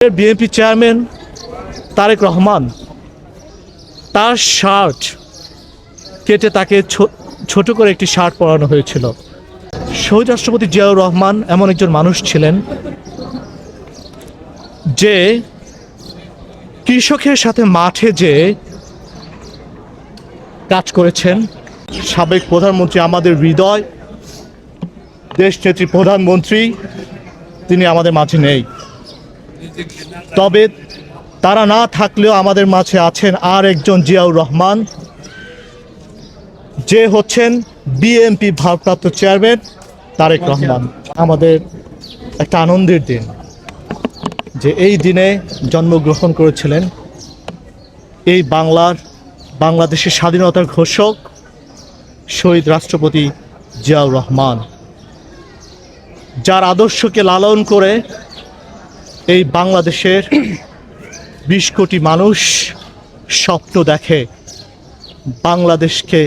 BNP chairman Tarique Rahman তার shirt কেটে তাকে ছোট করে একটি শার্ট পরানো হয়েছিল। শহীদ রাষ্ট্রপতি জিয়াউর রহমান এমন একজন মানুষ ছিলেন যে কৃষকের সাথে মাঠে যে কাজ করেছেন। সাবেক প্রধানমন্ত্রী, আমাদের হৃদয়, দেশনেত্রী প্রধানমন্ত্রী, তিনি আমাদের মাঝে নেই। তবে তারা না থাকলেও আমাদের মাঝে আছেন আর একজন জিয়াউর রহমান, যে হচ্ছেন বিএনপি ভারপ্রাপ্ত চেয়ারম্যান তারেক রহমান। আমাদের একটা আনন্দের দিন যে এই দিনে জন্মগ্রহণ করেছিলেন এই বাংলাদেশের স্বাধীনতার ঘোষক শহীদ রাষ্ট্রপতি জিয়াউর রহমান, যার আদর্শকে লালন করে এই বাংলাদেশের ২০ কোটি মানুষ স্বপ্ন দেখে বাংলাদেশকে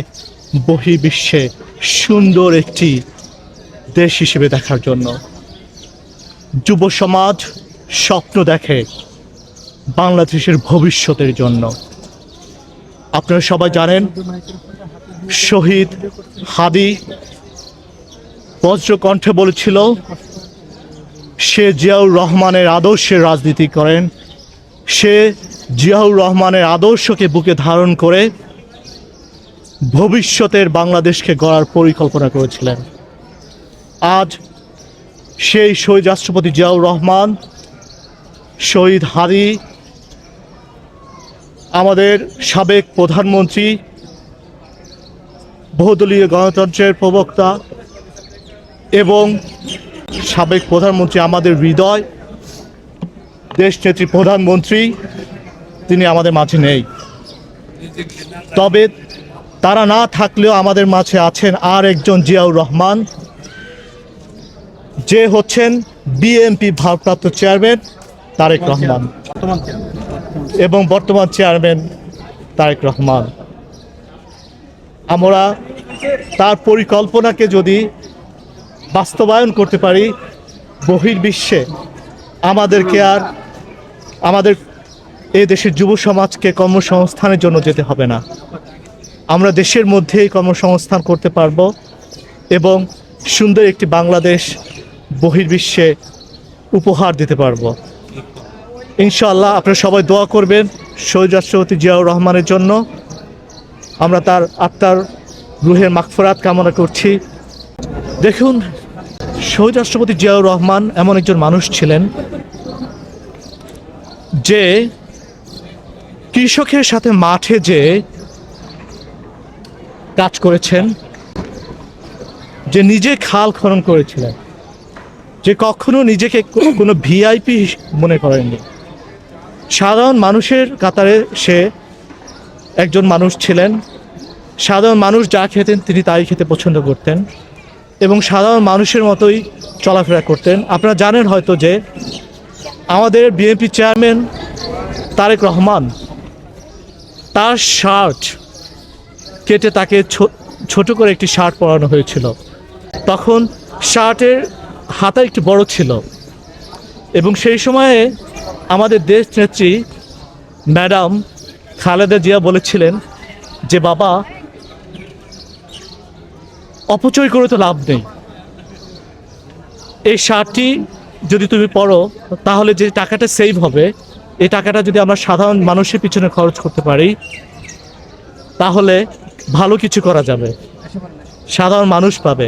বহির্বিশ্বে সুন্দর একটি দেশ হিসেবে দেখার জন্য। যুব সমাজ স্বপ্ন দেখে বাংলাদেশের ভবিষ্যতের জন্য। আপনারা সবাই জানেন, শহীদ হাদি বজ্রকণ্ঠে বলেছিল সে জিয়াউর রহমানের আদর্শের রাজনীতি করেন, সে জিয়াউর রহমানের আদর্শকে বুকে ধারণ করে ভবিষ্যতের বাংলাদেশকে গড়ার পরিকল্পনা করেছিলেন। আজ সেই শহীদ রাষ্ট্রপতি জিয়াউর রহমান, শহীদ হাদি, আমাদের সাবেক প্রধানমন্ত্রী, বহুদলীয় গণতন্ত্রের প্রবক্তা এবং সাবেক প্রধানমন্ত্রী, আমাদের হৃদয়, দেশনেত্রী প্রধানমন্ত্রী, তিনি আমাদের মাঝে নেই। তবে তারা না থাকলেও আমাদের মাঝে আছেন আর একজন জিয়াউর রহমান, যে হচ্ছেন বিএনপি ভারপ্রাপ্ত চেয়ারম্যান তারেক রহমান এবং বর্তমান চেয়ারম্যান তারেক রহমান। আমরা তার পরিকল্পনাকে যদি বাস্তবায়ন করতে পারি, বহির্বিশ্বে আমাদেরকে আর আমাদের এই দেশের যুব সমাজকে কর্মসংস্থানের জন্য যেতে হবে না। আমরা দেশের মধ্যেই কর্মসংস্থান করতে পারব এবং সুন্দর একটি বাংলাদেশ বহির্বিশ্বে উপহার দিতে পারব ইনশাআল্লাহ। আপনারা সবাই দোয়া করবেন শহীদ রাষ্ট্রপতি জিয়াউর রহমানের জন্য। আমরা তার আত্মার রুহের মাগফিরাত কামনা করছি। দেখুন, শহীদ রাষ্ট্রপতি জিয়াউর রহমান এমন একজন মানুষ ছিলেন যে কৃষকের সাথে মাঠে যে কাজ করেছেন, যে নিজে খাল খনন করেছিলেন, যে কখনো নিজেকে কোনো ভিআইপি মনে করেননি। সাধারণ মানুষের কাতারে সে একজন মানুষ ছিলেন। সাধারণ মানুষ যা খেতেন তিনি তাই খেতে পছন্দ করতেন এবং সাধারণ মানুষের মতোই চলাফেরা করতেন। আপনারা জানেন হয়তো যে আমাদের বিএনপি চেয়ারম্যান তারেক রহমান তার শার্ট কেটে তাকে ছোট করে একটি শার্ট পরানো হয়েছিল। তখন শার্টের হাতা একটু বড় ছিল এবং সেই সময়ে আমাদের দেশ নেত্রী ম্যাডাম খালেদা জিয়া বলেছিলেন যে বাবা, অপচয় করে তো লাভ নেই, এই শার্টটি যদি তুমি পরো তাহলে যে টাকাটা সেভ হবে, এই টাকাটা যদি আমরা সাধারণ মানুষের পিছনে খরচ করতে পারি তাহলে ভালো কিছু করা যাবে, সাধারণ মানুষ পাবে।